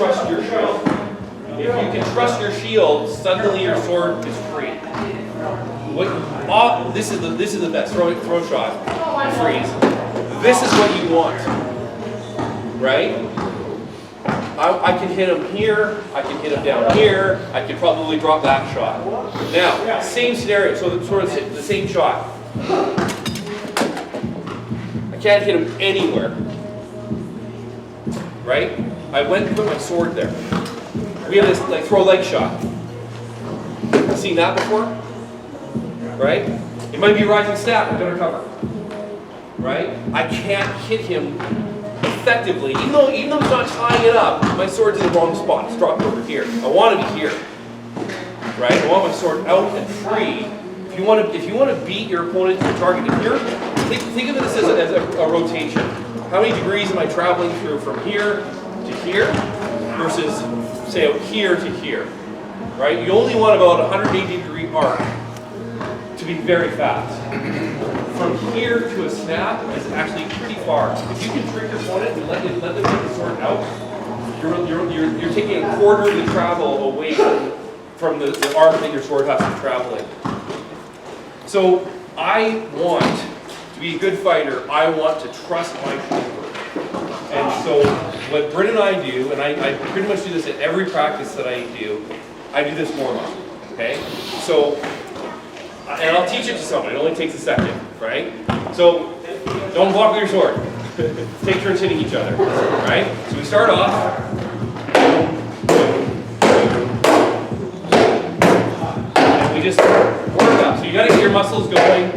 trust your shield. If you can trust your shield, suddenly your sword is free. This is the best throw shot. Freeze. This is what you want, right? I can hit him here. I can hit him down here. I can probably drop that shot. Now, same scenario. So sort of the same shot. I can't hit him anywhere, right? I went and put my sword there. We have this like throw leg shot. Seen that before? Right? It might be a rising stab, I'm gonna cover. Right? I can't hit him effectively, even though he's not tying it up, my sword's in the wrong spot. It's dropped over here. I want to be here. Right? I want my sword out and free. If you want to beat your opponent to your target to here, think of this as a rotation. How many degrees am I traveling through from here to here versus say out here to here? Right? You only want about a 180-degree arc to be very fast. From here to a snap is actually pretty far. If you can trick your opponent and let them get the sword out, you're taking a quarter of the travel away from the arc that your sword has to travel in. So I want to be a good fighter. I want to trust my shoulder. And so what Bryn and I do, and I pretty much do this at every practice that I do this warm-up. Okay? So. And I'll teach it to somebody. It only takes a second, right? So don't block with your sword. Take turns hitting each other, right? So we start off. And we just work up. So you got to get your muscles going,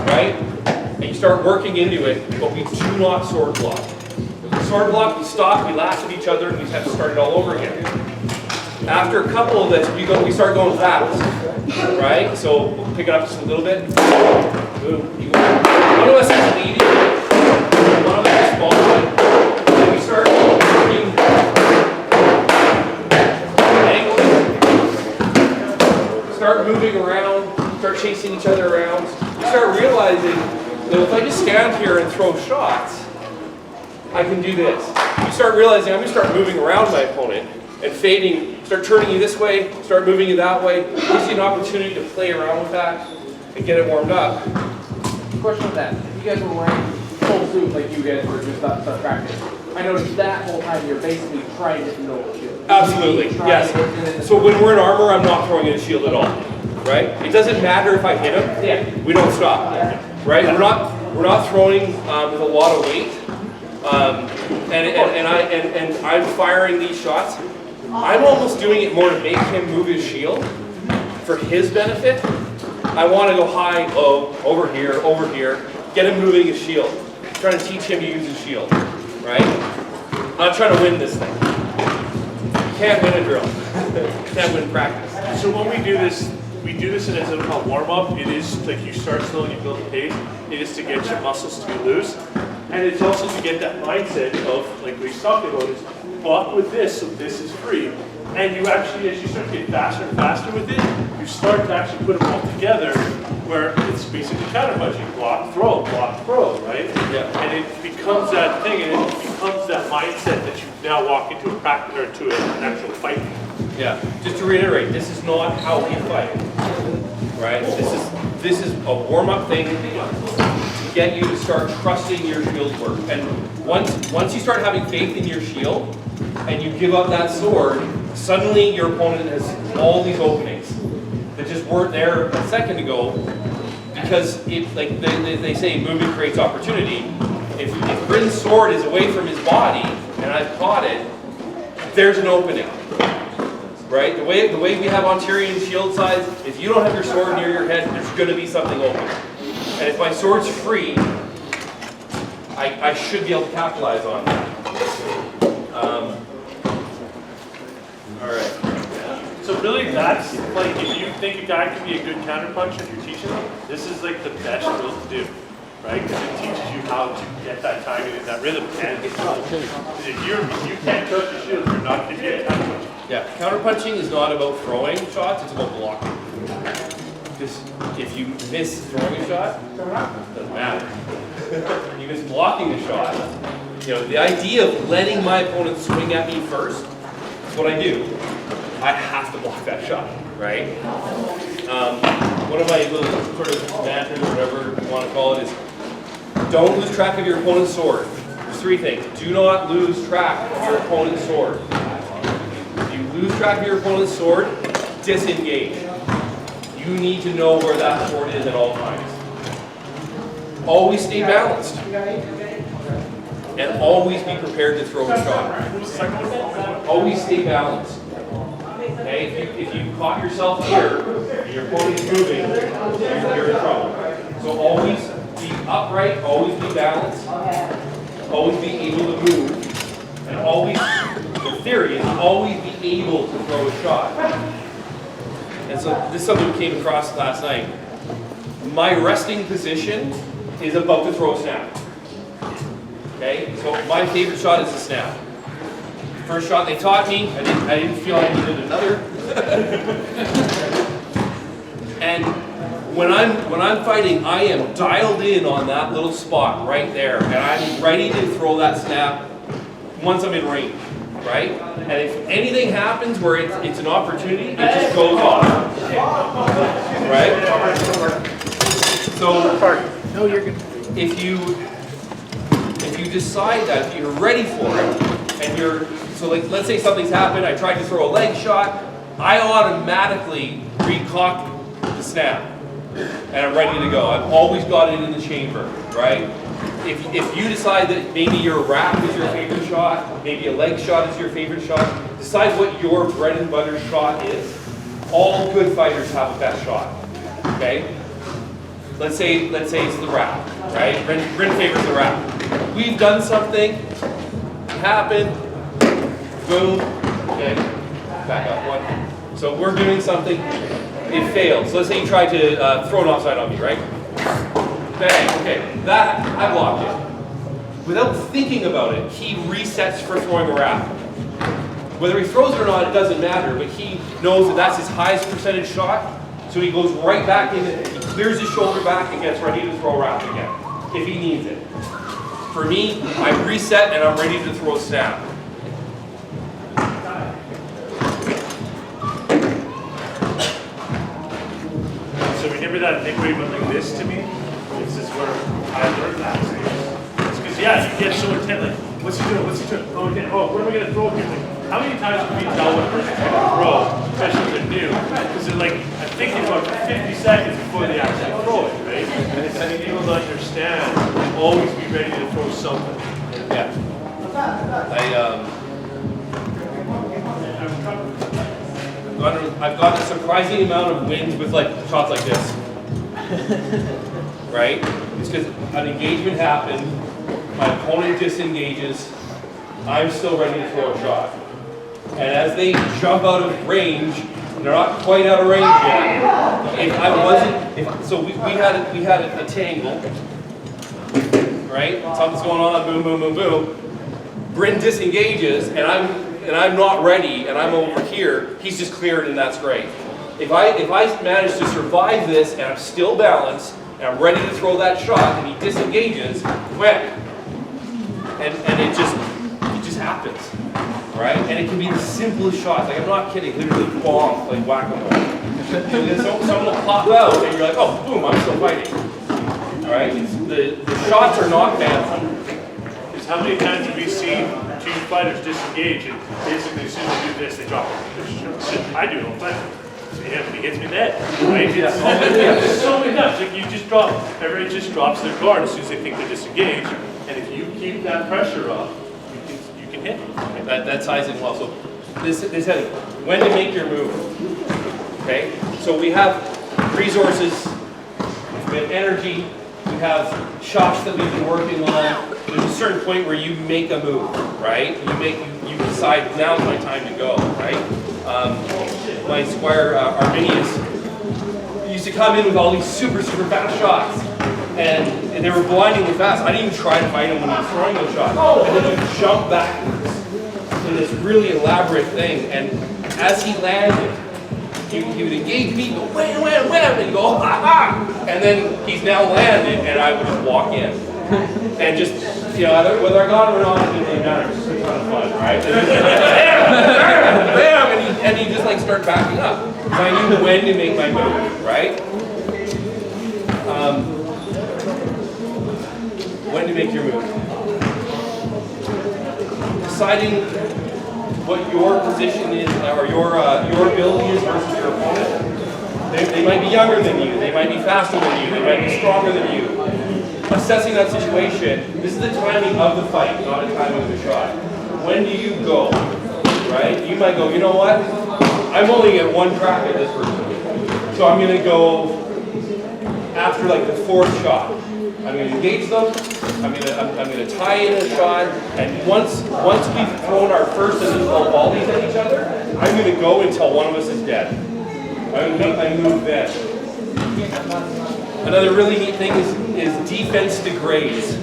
right? And you start working into it, but we do not sword block. If we sword block, we stop, we lash at each other, and we have to start it all over again. After a couple of this, we start going fast, right? So we'll pick it up just a little bit. Boom. One of us is leading, one of us is following. Then we start working, angling, start moving around, start chasing each other around. You start realizing that if I just stand here and throw shots, I can do this. You start realizing I'm going to start moving around my opponent and fading. Start turning you this way, start moving you that way. It gives you an opportunity to play around with that and get it warmed up. Question on that. If you guys were wearing full suit like you guys were just up practice, I noticed that whole time you're basically trying to no shield. Absolutely, yes. So when we're in armor, I'm not throwing in a shield at all. Right? It doesn't matter if I hit him. Yeah. We don't stop. Right? We're not throwing with a lot of weight. And I'm firing these shots. I'm almost doing it more to make him move his shield for his benefit. I want to go high, low, over here, get him moving his shield. I'm trying to teach him to use his shield, right? I'm not trying to win this thing. You can't win a drill. You can't win practice. So when we do this as a warm-up. It is like you start slow and you build the pace. It is to get your muscles to be loose. And it's also to get that mindset of, like we talked about, is block with this, so this is free. And you actually, as you start to get faster and faster with it, you start to actually put them all together where it's basically counter-punching. Block, throw, right? Yeah. And it becomes that thing, and it becomes that mindset that you now walk into a practice or to an actual fight. Yeah. Just to reiterate, this is not how we fight, right? This is a warm-up thing to get you to start trusting your shield work. And once you start having faith in your shield, and you give up that sword, suddenly your opponent has all these openings that just weren't there a second ago, because like they say, movement creates opportunity. If Bryn's sword is away from his body, and I've caught it, there's an opening, right? The way we have Ontarian shield sides, if you don't have your sword near your head, there's going to be something open. And if my sword's free, I should be able to capitalize on that. All right. So really that's, like, if you think a guy can be a good counterpuncher and you're teaching him, this is like the best drill to do, right? Because it teaches you how to get that timing and that rhythm. And if you can't touch the shield, you're not going to get counterpunching. Yeah, counterpunching is not about throwing shots, it's about blocking. Because if you miss throwing a shot, it doesn't matter. You miss blocking a shot. You know, the idea of letting my opponent swing at me first So what I do, I have to block that shot, right? One of my little sort of mantras, or whatever you want to call it, is don't lose track of your opponent's sword. There's three things. Do not lose track of your opponent's sword. If you lose track of your opponent's sword, disengage. You need to know where that sword is at all times. Always stay balanced. And always be prepared to throw a shot. Always stay balanced. Okay? If you caught yourself here, and your opponent is moving, you're in trouble. So always be upright, always be balanced, always be able to move, and always, the theory is always be able to throw a shot. And so this is something we came across last night. My resting position is about to throw a snap. Okay, so my favorite shot is the snap. First shot they taught me, I didn't feel I needed another. And when I'm fighting, I am dialed in on that little spot right there, and I'm ready to throw that snap once I'm in range, right? And if anything happens where it's an opportunity, it just goes off, right? So No, you're good. if you decide that, if you're ready for it, and so like, let's say something's happened, I tried to throw a leg shot, I automatically recock the snap, and I'm ready to go. I've always got it in the chamber, right? If you decide that maybe your wrap is your favorite shot, maybe a leg shot is your favorite shot, decide what your bread and butter shot is. All good fighters have a best shot, okay? Let's say it's the wrap, right? Bryn favors the wrap. We've done something, it happened, boom, okay, back up one. So we're doing something, it failed. So let's say you tried to throw an offside on me, right? Bang, okay, that, I blocked it. Without thinking about it, he resets for throwing a wrap. Whether he throws it or not, it doesn't matter, but he knows that that's his highest percentage shot, so he goes right back in, he clears his shoulder back and gets ready to throw a wrap again, if he needs it. For me, I reset and I'm ready to throw a snap. So remember that thing where you went like this to me? This is where I learned that. It's because, yeah, you get so intent, like, what's he doing? What's he doing? Oh, what am I going to throw here? Like, how many times have we tell what person's going to throw, especially if they're new? Because they're like, I'm thinking about 50 seconds before they actually throw it, right? And being able to understand, always be ready to throw something. Yeah. I've got a surprising amount of wins with like shots like this. Right? It's because an engagement happened, my opponent disengages, I'm still ready to throw a shot. And as they jump out of range, they're not quite out of range yet. If I wasn't, so we had a tangle, right? Something's going on, boom, boom, boom, boom. Bryn disengages, and I'm not ready, and I'm over here. He's just cleared, and that's great. If I manage to survive this, and I'm still balanced, and I'm ready to throw that shot, and he disengages, wham, and it just happens, right? And it can be the simplest shots. Like I'm not kidding, literally bonk, like whack-a-mole. Someone will pop out, and you're like, oh, boom, I'm still fighting. All right, the shots are not bad. Because how many times have we seen two fighters disengage and basically as soon as they do this, they drop it. I do it all the time. Yeah, when he hits me dead, right? It's so many times. Like you just drop, everybody just drops their guard as soon as they think they're disengaged. And if you keep that pressure up, you can hit them. Right? That ties in well. So this heading, when to make your move. Okay? So we have resources, we have energy, we have shots that we've been working on. There's a certain point where you make a move, right? You decide now's my time to go, right? My squire Arminius used to come in with all these super fast shots, and they were blindingly fast. I didn't even try to fight him when he was throwing those shots, and then he would jump backwards in this really elaborate thing. And as he landed, he would engage me, go wham, wham, wham, and go ha ha, and then he's now landed, and I would just walk in, and just whether I got him or not, it didn't really matter. It was just a ton of fun, right? start backing up. Because I knew when to make my move, right? When to make your move. Deciding what your position is, or your ability is versus your opponent. They might be younger than you, they might be faster than you, they might be stronger than you. Assessing that situation, this is the timing of the fight, not the timing of the shot. When do you go, right? You might go, you know what? I'm only at one crack at this person. So I'm gonna go after like the fourth shot. I'm gonna engage them, I'm gonna tie in a shot, and once we've thrown our first initial volleys at each other, I'm gonna go until one of us is dead. I'm gonna make my move then. Another really neat thing is defense degrades.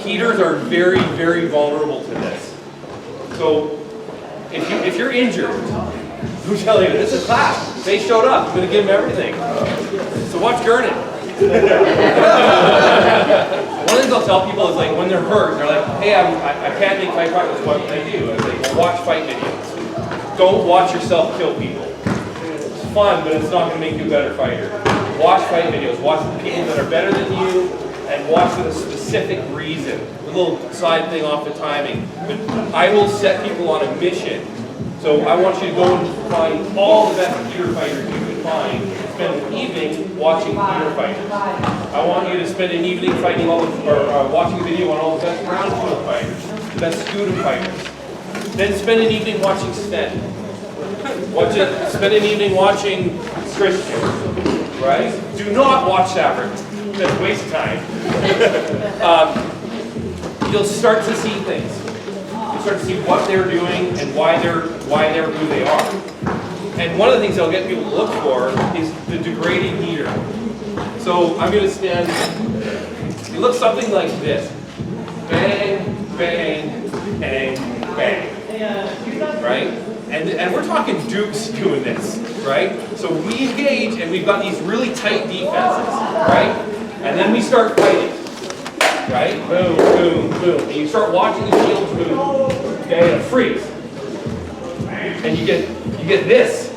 Heaters are very, very vulnerable to this. So if you're injured, I'm telling you, this is class. They showed up. I'm going to give them everything. So watch Gurnet. One of the things I'll tell people is like when they're hurt, they're like, hey, I can't make fight practice. What can I do? I say, well, watch fight videos. Don't watch yourself kill people. It's fun, but it's not going to make you a better fighter. Watch fight videos. Watch the people that are better than you, and watch with a specific reason. A little side thing off the timing. But I will set people on a mission. So I want you to go and find all the best heater fighters you can find. Spend an evening watching heater fighters. I want you to spend an evening fighting all watching a video on all the best ground shield fighters, the best Scutum fighters. Then spend an evening watching Sven. Spend an evening watching Christian. Right? Do not watch Savaric. That's a waste of time. You'll start to see things. You'll start to see what they're doing and why they're who they are. And one of the things that'll get people to look for is the degrading heater. So I'm going to stand. It looks something like this: bang, bang, bang, bang. Right? And we're talking dukes doing this, right? So we engage and we've got these really tight defenses, right? And then we start fighting, right? Boom, boom, boom. And you start watching the shields move, okay, and freeze. And you get this,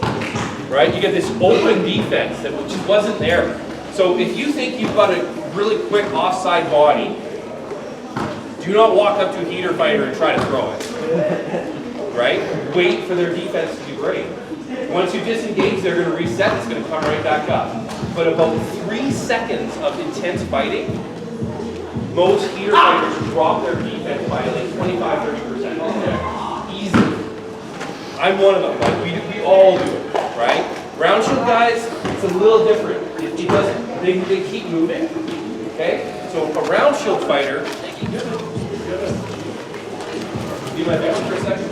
right? You get this open defense that just wasn't there. So if you think you've got a really quick offside body, do not walk up to a heater fighter and try to throw it. Right? Wait for their defense to do great. Once you disengage, they're going to reset. It's going to come right back up. But about 3 seconds of intense fighting, most heater fighters drop their defense by like 25-30%. Easy. I'm one of them. Like we all do it, right? Round shield guys, it's a little different. It doesn't. They keep moving. Okay. So a round shield fighter. You might back for a second.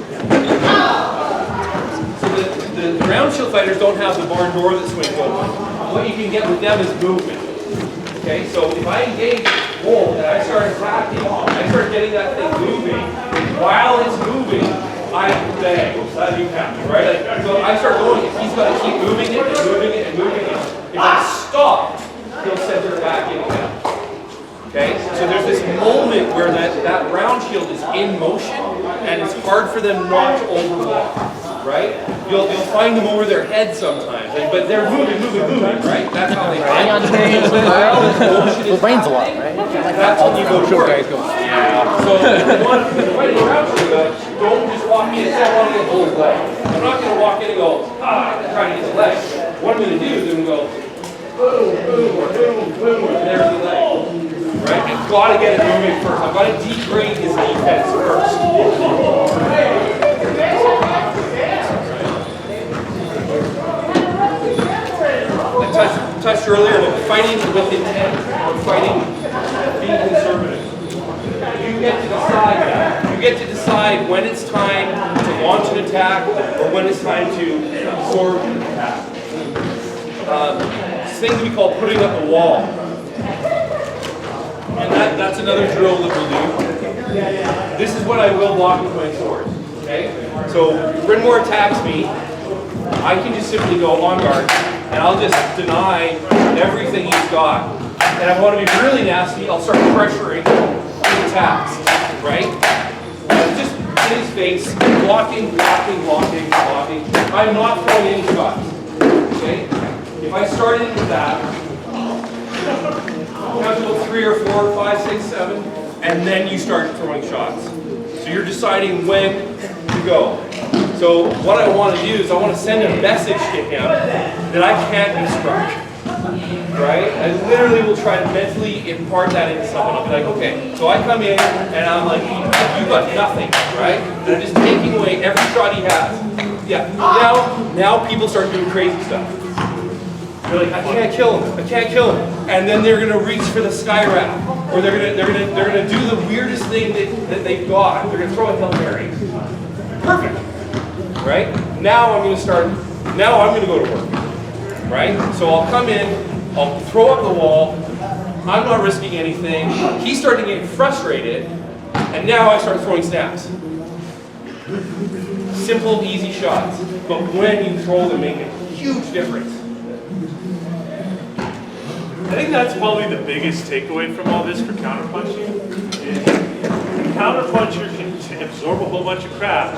So the round shield fighters don't have the barn door that swings open. What you can get with them is movement. Okay, so if I engage Wolf and I start attacking, I start getting that thing moving. While it's moving, I bang. That'd be happening, right? So I start going. If he's got to keep moving it and moving it and moving it, if I stop, he'll center back in again. Okay, so there's this moment where that round shield is in motion, and it's hard for them not to overwalk, right? You'll find them over their head sometimes, but they're moving, right? That's how they fight. The brain's a lot, right? That's when you go to work. So if you want to fight a round shield, don't just walk in and say, I want to get Bull's leg. I'm not going to walk in and go, try to get the leg. What I'm going to do is I'm going to go, boom, boom, boom, boom, and there's the leg. Right? I've got to get it moving first. I've got to degrade his defense first. I touched earlier about fighting with intent or fighting being conservative. You get to decide that. You get to decide when it's time to launch an attack or when it's time to absorb an attack. This thing that we call putting up the wall. And that's another drill that we'll do. This is what I will block with my sword. Okay? So Brynmore attacks me, I can just simply go on guard, and I'll just deny everything he's got. And if I want to be really nasty, I'll start pressuring the attacks. Right? Just in his face, blocking, blocking, blocking, blocking. I'm not throwing any shots. Okay? If I started with that, count to 3 or 4, 5, 6, 7, and then you start throwing shots. So you're deciding when to go. So what I want to do is I want to send a message to him that I can't be struck. Right? I literally will try to mentally impart that into someone. I'll be like, okay, so I come in and I'm like, you got nothing, right? And I'm just taking away every shot he has. Yeah. Now people start doing crazy stuff. They're like, I can't kill him. I can't kill him. And then they're gonna reach for the sky wrap, or they're gonna do the weirdest thing that they've got. They're gonna throw a Hail Mary. Perfect. Right? Now I'm gonna go to work. Right? So I'll come in, I'll throw up the wall, I'm not risking anything, he's starting to get frustrated, and now I start throwing snaps. Simple, easy shots, but when you throw them, make a huge difference. I think that's probably the biggest takeaway from all this for counterpunching. Is the counterpuncher can absorb a whole bunch of crap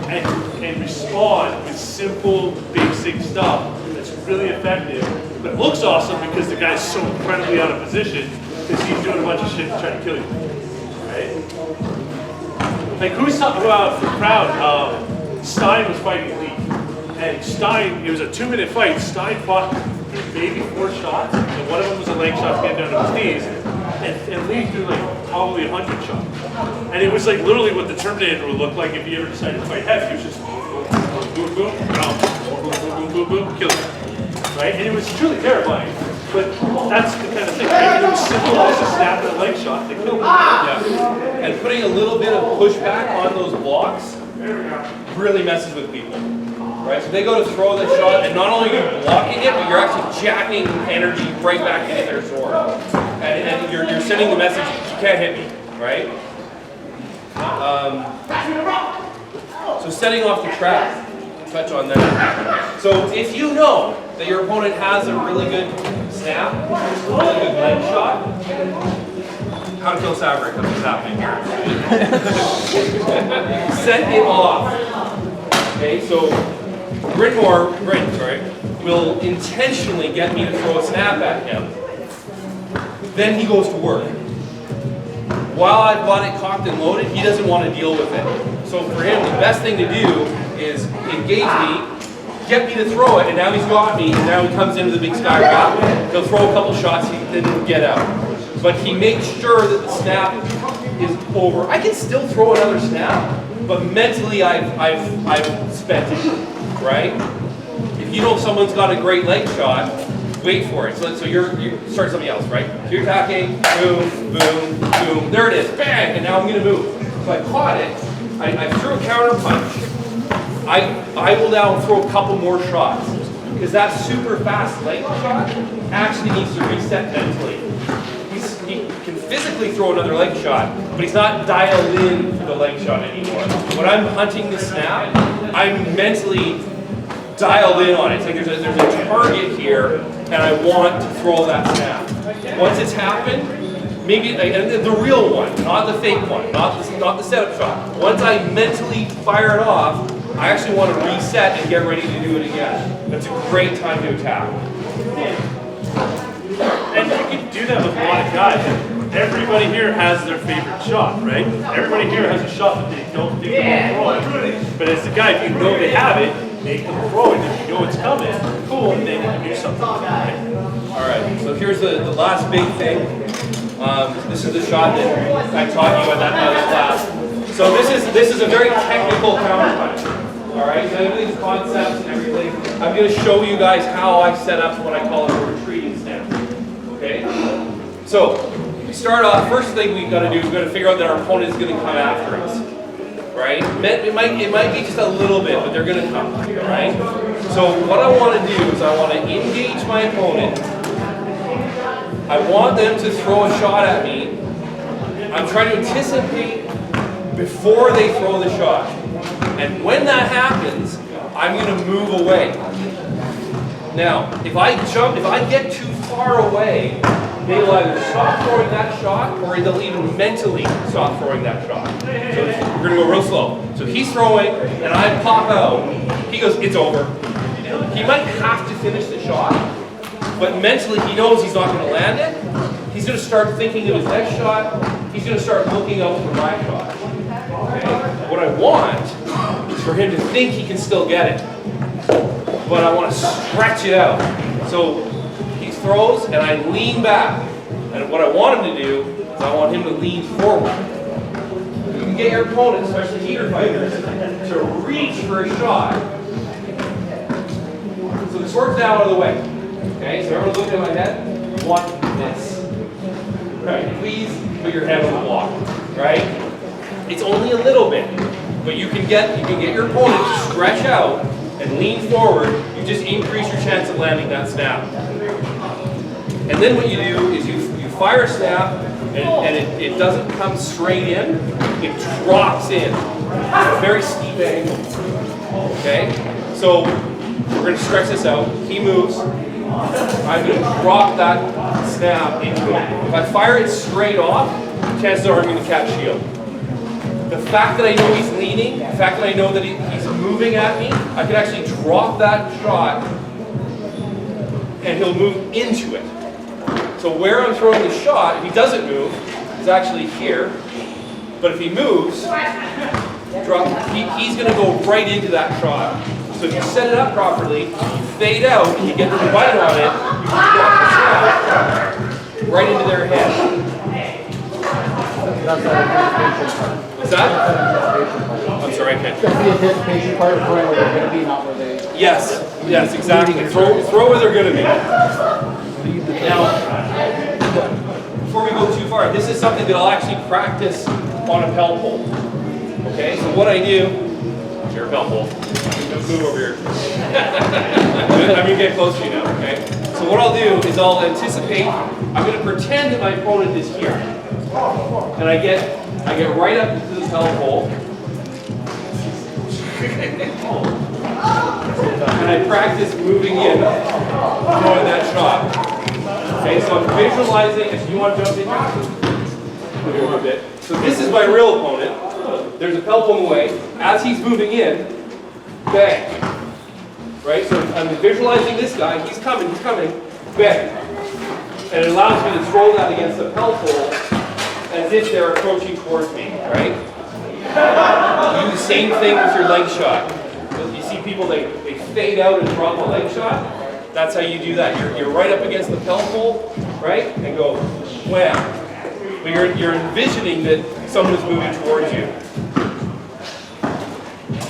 and respond with simple, basic stuff that's really effective, but looks awesome because the guy's so incredibly out of position because he's doing a bunch of shit to try to kill you. Right? Like who's talking about the crowd? Stein was fighting Lee, and Stein, it was a 2-minute fight. Stein fought through maybe 4 shots, and one of them was a leg shot to get down to his knees, and Lee threw like probably 100 shots. And it was like literally what the Terminator would look like if he ever decided to fight heavy. He was just boom, boom, boom, boom, boom, boom, boom, boom, kill him. Right? And it was truly terrifying. But that's the kind of thing, right? It was simple as a snap and a leg shot that killed him. Yeah. And putting a little bit of pushback on those blocks really messes with people. Right? So they go to throw the shot, and not only are you blocking it, but you're actually jacking energy right back into their sword. And you're sending the message, you can't hit me, right? So setting off the trap, touch on that. So if you know that your opponent has a really good snap, a really good leg shot, how to kill Savaric, that's what's happening here. Set it off. Okay, so Bryn will intentionally get me to throw a snap at him. Then he goes to work. While I've got it cocked and loaded, he doesn't want to deal with it. So for him, the best thing to do is engage me, get me to throw it, and now he's got me, and now he comes into the big sky wrap. He'll throw a couple shots, then he'll get out. But he makes sure that the snap is over. I can still throw another snap, but mentally I've spent it, right? If you know someone's got a great leg shot, wait for it. So you start something else, right? So you're attacking, boom, boom, boom. There it is, bang, and now I'm gonna move. So I caught it, I threw a counter punch. I will now throw a couple more shots because that super fast leg shot actually needs to reset mentally. He can physically throw another leg shot, but he's not dialed in for the leg shot anymore. When I'm hunting the snap, I'm mentally dialed in on it. It's like there's a target here, and I want to throw that snap. Once it's happened, maybe and the real one, not the fake one, not the setup shot. Once I mentally fire it off, I actually want to reset and get ready to do it again. That's a great time to attack. And you can do that with a lot of guys. Everybody here has their favorite shot, right? Everybody here has a shot that they don't think they're throwing. But as a guy, if you know they have it, make them throw it. If you know it's coming, cool, and then you can do something with it, right? All right, so here's the last big thing. This is the shot that I taught you at that other class. So this is a very technical counter punch. All right, so everything's concepts and everything. I'm going to show you guys how I set up what I call a retreating stance. Okay, so we start off. First thing we've got to do is we've got to figure out that our opponent is going to come after us. Right? It might be just a little bit, but they're going to come. Right? So what I want to do is I want to engage my opponent. I want them to throw a shot at me. I'm trying to anticipate before they throw the shot. And when that happens, I'm going to move away. Now, if I get too far away they'll either stop throwing that shot or they'll even mentally stop throwing that shot. So we're going to go real slow. So he's throwing and I pop out. He goes, it's over. He might have to finish the shot, but mentally he knows he's not going to land it. He's going to start thinking of his next shot. He's going to start looking out for my shot. Okay? What I want is for him to think he can still get it, but I want to stretch it out. So he throws and I lean back. And what I want him to do is I want him to lean forward. You can get your opponent, especially heater fighters, to reach for a shot. So the sword's now out of the way. Okay, so everyone's looking at my head. You want this. Right, please put your head on the block. Right? It's only a little bit, but you can get your opponent to stretch out and lean forward. You just increase your chance of landing that snap. And then what you do is you fire a snap, and it doesn't come straight in, it drops in. At a very steep angle. Okay? So we're going to stretch this out. He moves. I'm going to drop that snap into him. If I fire it straight off, chances are I'm going to catch shield. The fact that I know he's leaning, the fact that I know that he's moving at me, I can actually drop that shot and he'll move into it. So where I'm throwing the shot, if he doesn't move, is actually here. But if he moves, he's going to go right into that shot. So if you set it up properly, you fade out, and you get the bite on it, you can drop the snap right into their head. That's the anticipation part. Is that? Anticipation part. I'm sorry, I can't. That's the anticipation part of throwing where they're going to be, not where they. Yes, exactly. Throw where they're going to be. Now, before we go too far, this is something that I'll actually practice on a pelt pole. Okay, so what I do, your pelt pole. Move over here. I'm going to get close to you now, okay? So what I'll do is I'll anticipate, I'm going to pretend that my opponent is here. And I get right up to the pelt pole. And I practice moving in, throwing that shot. Okay, so I'm visualizing, if you want to jump in, move over a bit. So this is my real opponent. There's a pelt pole in the way. As he's moving in, bang. Right? So I'm visualizing this guy, he's coming, bang. And it allows me to throw that against the pelt pole as if they're approaching towards me, right? You do the same thing with your leg shot. You see people, they fade out and drop a leg shot. That's how you do that. You're right up against the pelt pole, right? And go wham. But you're envisioning that someone is moving towards you.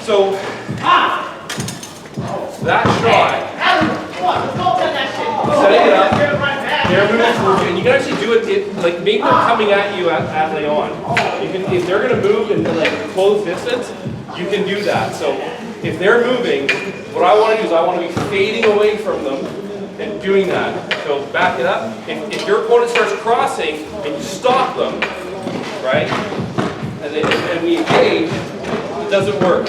So that shot, setting it up, they're moving towards you, and you can actually do it, like make them coming at you at Leon. You can, if they're going to move in like close distance, you can do that. So if they're moving, what I want to do is I want to be fading away from them and doing that. So back it up. If your opponent starts crossing and you stop them, right, and we engage, it doesn't work.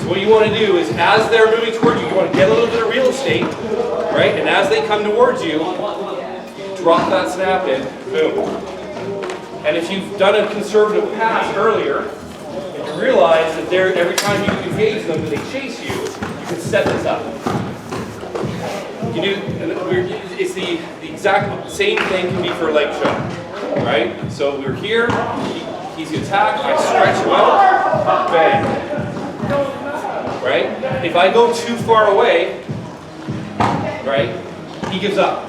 So what you want to do is, as they're moving towards you, you want to get a little bit of real estate, right? And as they come towards you, drop that snap in, boom. And if you've done a conservative pass earlier, and you realize that every time you engage them, they chase you, you can set this up. You do, it's the exact same thing can be for a leg shot, right? So we're here, he's attacked, I stretch him out, bang. Right? If I go too far away, right, he gives up.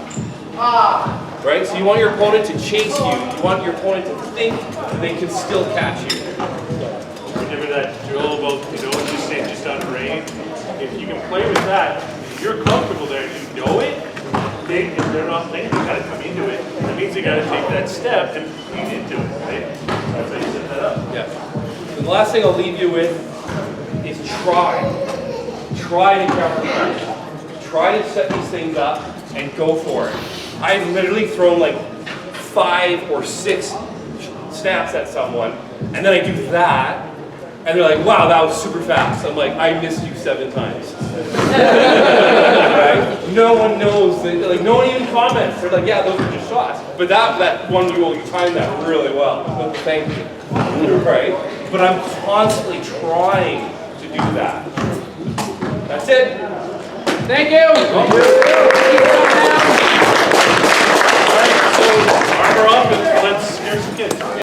Right? So you want your opponent to chase you. You want your opponent to think they can still catch you. Remember that drill about, just say just on range? If you can play with that, if you're comfortable there, you know it, if they're not playing, they gotta come into it. That means they gotta take that step and feed into it, right? That's how you set that up. Yeah. And the last thing I'll leave you with is try to counter. Try to set these things up and go for it. I've literally thrown like 5 or 6 snaps at someone, and then I do that, and they're like, wow, that was super fast. I'm like, I missed you 7 times. Right? right? No one knows that, like, no one even comments. They're like, yeah, those are just shots. But that one, you timed that really well. So thank you. Right? But I'm constantly trying to do that. That's it. Thank you. All right, so armor up and let's scare some kids.